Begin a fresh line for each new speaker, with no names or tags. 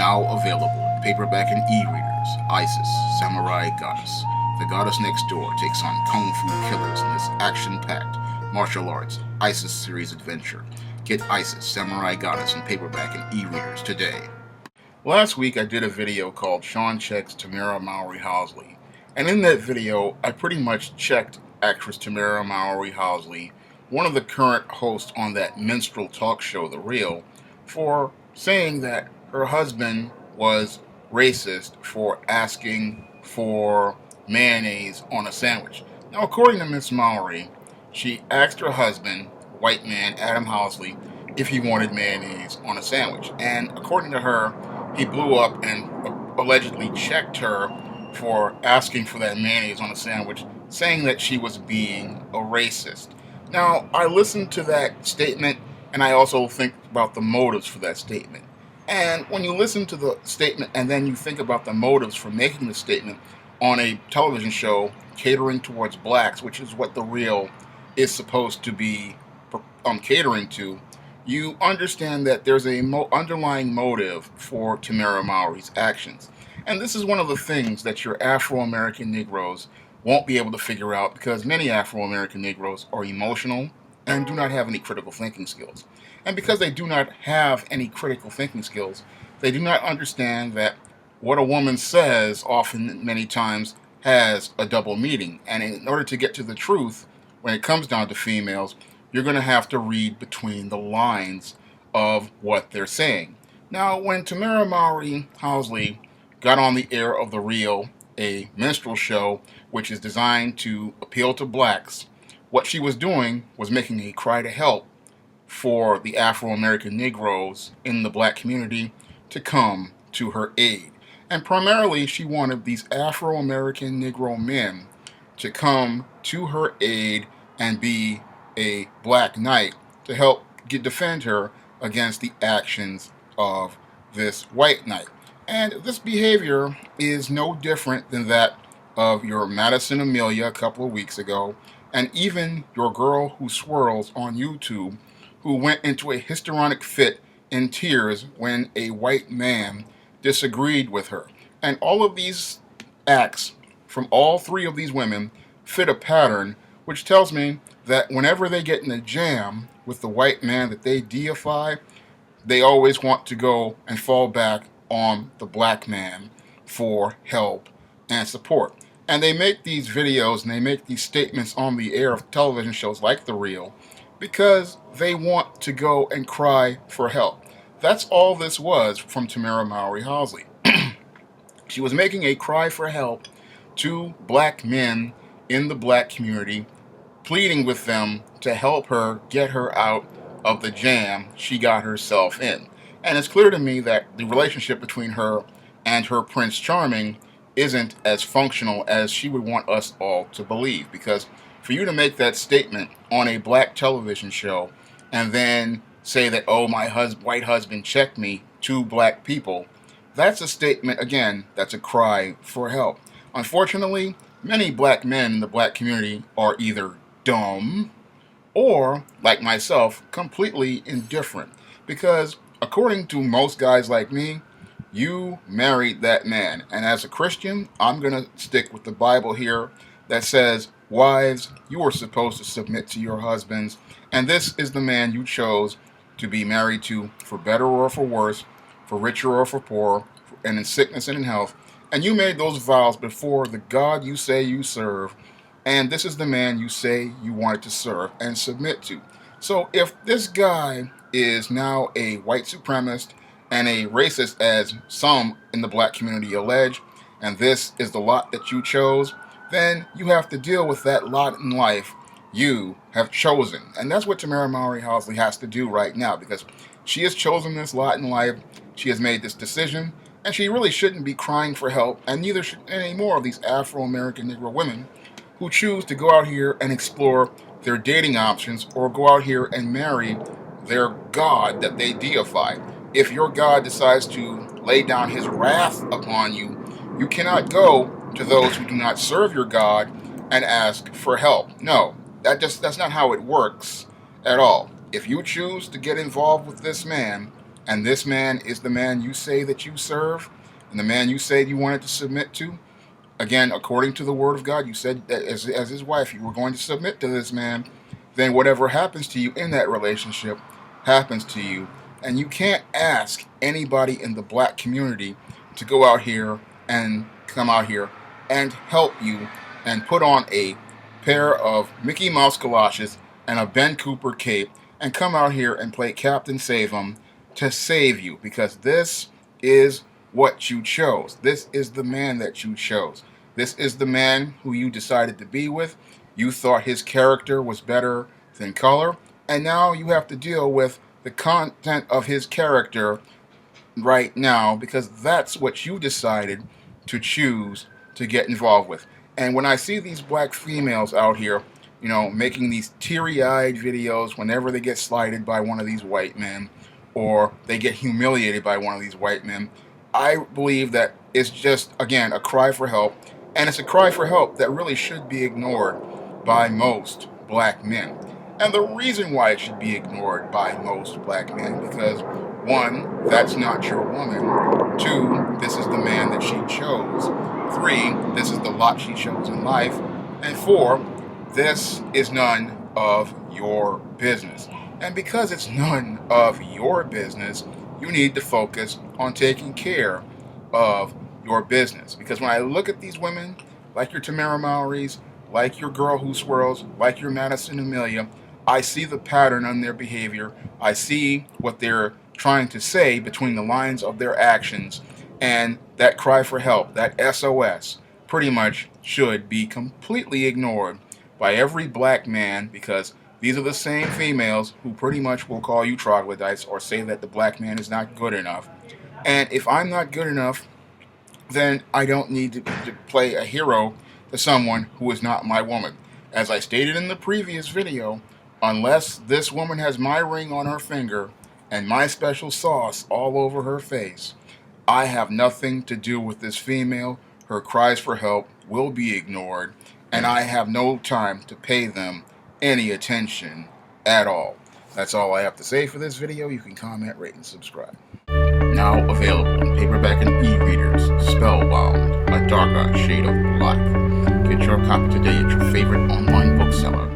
Now available in paperback and e-readers, Isis, Samurai Goddess. The goddess next door takes on kung fu killers in this action-packed martial arts Isis series adventure. Get Isis, Samurai Goddess in paperback and e-readers today. Last week I did a video called Shawn Checks Tamera Mowry Housley, and in that video I pretty much checked actress Tamera Mowry Housley, one of the current hosts on that minstrel talk show The Real, for saying that her husband was racist for asking for mayonnaise on a sandwich. Now, according to Miss Mowry, she asked her husband, white man Adam Housley, if he wanted mayonnaise on a sandwich. And according to her, he blew up and allegedly checked her for asking for that mayonnaise on a sandwich, saying that she was being a racist. Now, I listened to that statement, and I also think about the motives for that statement. And when you listen to the statement and then you think about the motives for making the statement on a television show catering towards blacks, which is what The Real is supposed to be catering to, you understand that there's a underlying motive for Tamera Mowry's actions. And this is one of the things that your Afro-American Negroes won't be able to figure out, because many Afro-American Negroes are emotional and do not have any critical thinking skills. And because they do not have any critical thinking skills, they do not understand that what a woman says often, many times, has a double meaning. And in order to get to the truth, when it comes down to females, you're going to have to read between the lines of what they're saying. Now, when Tamera Mowry Housley got on the air of The Real, a minstrel show which is designed to appeal to blacks, what she was doing was making a cry to help for the Afro-American Negroes in the black community to come to her aid. And primarily, she wanted these Afro-American Negro men to come to her aid and be a black knight to help defend her against the actions of this white knight. And this behavior is no different than that of your Madison Amelia a couple of weeks ago, and even your girl who swirls on YouTube, who went into a histrionic fit in tears when a white man disagreed with her. And all of these acts from all three of these women fit a pattern, which tells me that whenever they get in a jam with the white man that they deify, they always want to go and fall back on the black man for help and support. And they make these videos and they make these statements on the air of television shows like The Real because they want to go and cry for help. That's all this was from Tamera Mowry Housley. She was making a cry for help to black men in the black community, pleading with them to help her get her out of the jam she got herself in. And it's clear to me that the relationship between her and her Prince Charming isn't as functional as she would want us all to believe, because for you to make that statement on a black television show and then say that, oh, my white husband checked me to black people, that's a statement, again, that's a cry for help. Unfortunately, many black men in the black community are either dumb or, like myself, completely indifferent, because according to most guys like me, you married that man. And as a Christian, I'm going to stick with the Bible here that says, wives, you are supposed to submit to your husbands, and this is the man you chose to be married to, for better or for worse, for richer or for poorer, and in sickness and in health. And you made those vows before the God you say you serve, and this is the man you say you wanted to serve and submit to. So if this guy is now a white supremacist and a racist, as some in the black community allege, and this is the lot that you chose, then you have to deal with that lot in life you have chosen. And that's what Tamera Mowry Housley has to do right now, because she has chosen this lot in life, she has made this decision, and she really shouldn't be crying for help, and neither should any more of these Afro-American Negro women who choose to go out here and explore their dating options or go out here and marry their God that they deify. If your God decides to lay down his wrath upon you, you cannot go to those who do not serve your God and ask for help. No, that's not how it works at all. If you choose to get involved with this man, and this man is the man you say that you serve, and the man you say you wanted to submit to, again, according to the word of God, you said that as his wife, you were going to submit to this man, then whatever happens to you in that relationship happens to you. And you can't ask anybody in the black community to go out here and come out here and help you and put on a pair of Mickey Mouse galoshes and a Ben Cooper cape and come out here and play Captain Save 'em to save you, because this is what you chose. This is the man that you chose. This is the man who you decided to be with. You thought his character was better than color, and now you have to deal with the content of his character right now, because that's what you decided to choose to get involved with. And when I see these black females out here, making these teary-eyed videos whenever they get slighted by one of these white men, or they get humiliated by one of these white men, I believe that it's just, again, a cry for help. And it's a cry for help that really should be ignored by most black men. And the reason why it should be ignored by most black men, because one, that's not your woman. Two, this is the man that she chose. Three, this is the lot she chose in life. And four, this is none of your business. And because it's none of your business, you need to focus on taking care of your business. Because when I look at these women, like your Tamera Mowrys, like your Girl Who Swirls, like your Madison Amelia, I see the pattern on their behavior. I see what they're trying to say between the lines of their actions, and that cry for help, that SOS, pretty much should be completely ignored by every black man, because these are the same females who pretty much will call you troglodytes or say that the black man is not good enough. And if I'm not good enough, then I don't need to play a hero to someone who is not my woman. As I stated in the previous video, unless this woman has my ring on her finger and my special sauce all over her face, I have nothing to do with this female. Her cries for help will be ignored, and I have no time to pay them any attention at all. That's all I have to say for this video. You can comment, rate, and subscribe. Now available in paperback and e-readers, Spellbound, A Darker Shade of Black. Get your copy today at your favorite online bookseller.